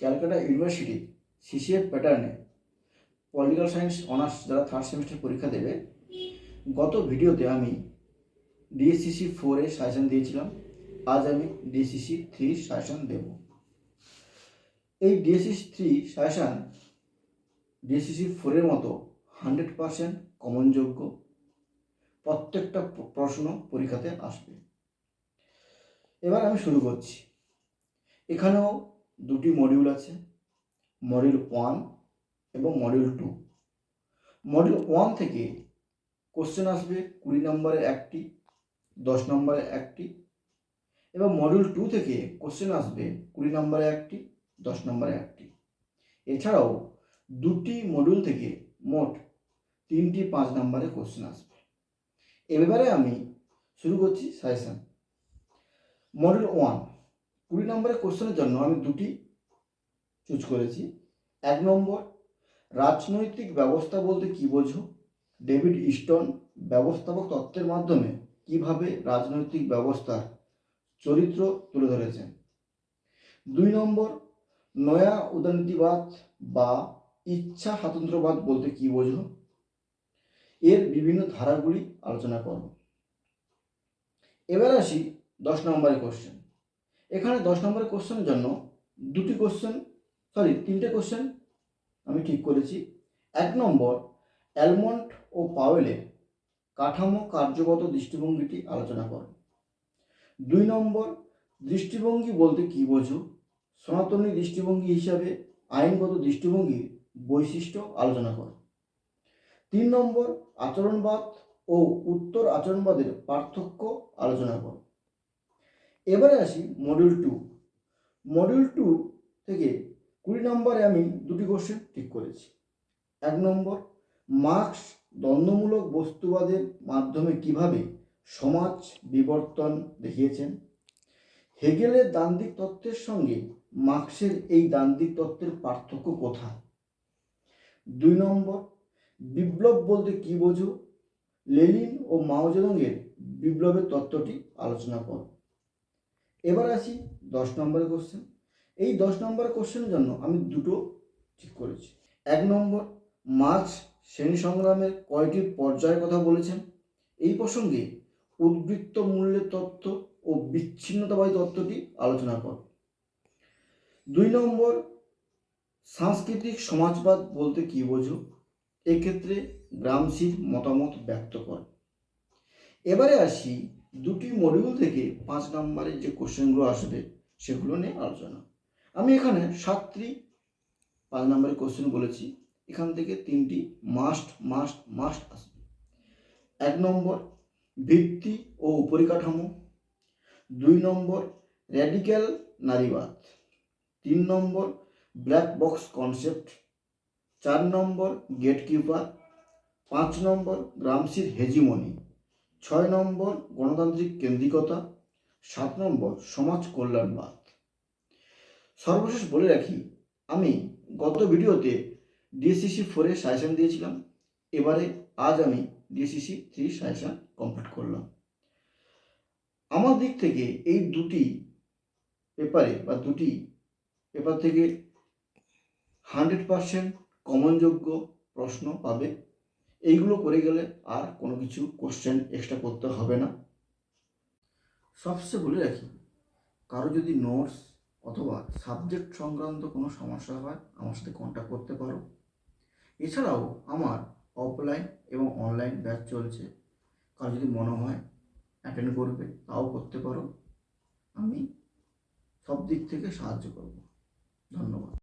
Calcutta university CCF প্যাটার্নে political science honours যারা third semester পরীক্ষা দেবে, গত ভিডিওতে আমি ডিএসসিসি 4 সাজেশন দিয়েছিলাম। আজ আমি ডিএসসিসি 3 সাজেশন দেব। এই ডিএসসিসি 3 সাজেশন ডিএসসিসি 4 মতো 100% কমনযোগ্য। প্রত্যেকটা প্রশ্ন পরীক্ষাতে আসবে। এবার আমি শুরু করছি। এখানেও দুটি মডিউল আছে, মডিউল 1 এবং মডিউল 2। মডিউল 1 থেকে কোশ্চেন আসবে 20 নম্বরের একটি, 10 নম্বরের একটি, এবং মডিউল 2 থেকে কোশ্চেন আসবে 20 নম্বরের একটি, 10 নম্বরের একটি। এছাড়াও দুটি মডিউল থেকে মোট 3টি 5 নম্বরের কোশ্চেন আসবে। এবারে আমি শুরু করছি সাজেশন। মডিউল 1 20 নম্বরের কোশ্চেনের জন্য আমি দুটি চুজ করেছি। 1 নম্বর, রাজনৈতিক ব্যবস্থা বলতে কী বোঝো? ডেভিড ইস্টন ব্যবস্থাপক তত্ত্বের মাধ্যমে কিভাবে রাজনৈতিক ব্যবস্থার চরিত্র তুলে ধরেছেন। 2 নম্বর, নয়া উদারনীতিবাদ বা ইচ্ছা স্বাতন্ত্র্যবাদ বলতে কী বোঝো? এর বিভিন্ন ধারাগুলি আলোচনা করব। এবার আসি 10 নম্বরের কোশ্চেন। এখানে 10 নম্বরের কোশ্চেনের জন্য তিনটে কোশ্চেন আমি ঠিক করেছি। 1 নম্বর, অ্যালমন্ড ও পাওয়েলের কাঠামো কার্যগত দৃষ্টিভঙ্গিটি আলোচনা করো। 2 নম্বর, দৃষ্টিভঙ্গি বলতে কী বোঝো? সনাতনী দৃষ্টিভঙ্গি হিসাবে আইনগত দৃষ্টিভঙ্গির বৈশিষ্ট্য আলোচনা করো। 3 নম্বর, আচরণবাদ ও উত্তর আচরণবাদের পার্থক্য আলোচনা করো। এবারে আসি মডিউল 2। মডিউল 2 থেকে 20 নম্বরে আমি দুটি কোশ্চেন ঠিক করেছি। 1 নম্বর, মার্কস দ্বন্দ্বমূলক বস্তুবাদের মাধ্যমে কিভাবে সমাজ বিবর্তন দেখিয়েছেন। হেগেলের দ্বান্দ্বিক তত্ত্বের সঙ্গে মার্কসের এই দ্বান্দ্বিক তত্ত্বের পার্থক্য কোথায়। 2 নম্বর, বিপ্লব বলতে কী বোঝো? লেনিন ও মাও জেদুংয়ের বিপ্লবের তত্ত্বটি আলোচনা করো। এবার আসি 10 নম্বরের কোশ্চেন। এই 10 নম্বরের কোশ্চেনের জন্য আমি দুটো ঠিক করেছি। 1 নম্বর, মার্কস শ্রেণী সংগ্রামের কয়টি পর্যায়ের কথা বলেছেন? এই প্রসঙ্গে উদ্বৃত্ত মূল্যের তত্ত্ব ও বিচ্ছিন্নতাবাদী তত্ত্বটি আলোচনা করো। 2 নম্বর, সাংস্কৃতিক সমাজবাদ বলতে কী বোঝো? এক্ষেত্রে গ্রামসির মতামত ব্যক্ত করো। এবারে আসি দুটি মডিউল থেকে 5 নম্বরের যে কোশ্চেনগুলো আসবে সেগুলো নিয়ে আলোচনা। আমি এখানে 7টি 5 নম্বরের কোশ্চেন বলেছি। এখান থেকে 3টি মাস্ট আসবে। 1 নম্বর, ভিত্তি ও উপরিকাঠামো। 2 নম্বর, র্যাডিক্যাল নারীবাদ। 3 নম্বর, ব্ল্যাক বক্স কনসেপ্ট। 4 নম্বর, গেটকিপার। 5 নম্বর, গ্রামসির হেজিমনি। 6 নম্বর, গণতান্ত্রিক কেন্দ্রিকতা। 7 নম্বর, সমাজ কল্যাণবাদ। সর্বশেষ বলে রাখি, আমি গত ভিডিওতে ডিএসসিসি 4 সাজেশন দিয়েছিলাম। আজ আমি ডিএসসিসি 3 সাজেশন কমপ্লিট করলাম। আমার দিক থেকে এই দুটি পেপার থেকে 100% কমনযোগ্য প্রশ্ন পাবে। এইগুলো করে গেলে আর কোনো কিছু কোশ্চেন এক্সট্রা করতে হবে না। সবচেয়ে বলে রাখি, কারো যদি নোটস অথবা সাবজেক্ট সংক্রান্ত কোনো সমস্যা হয় আমার সাথে কন্ট্যাক্ট করতে পারো। এছাড়াও আমার অফলাইন এবং অনলাইন ব্যাচ চলছে। কারো যদি মনে হয় অ্যাটেন্ড করবে তাও করতে পারো। আমি সব দিক থেকে সাহায্য করব। ধন্যবাদ।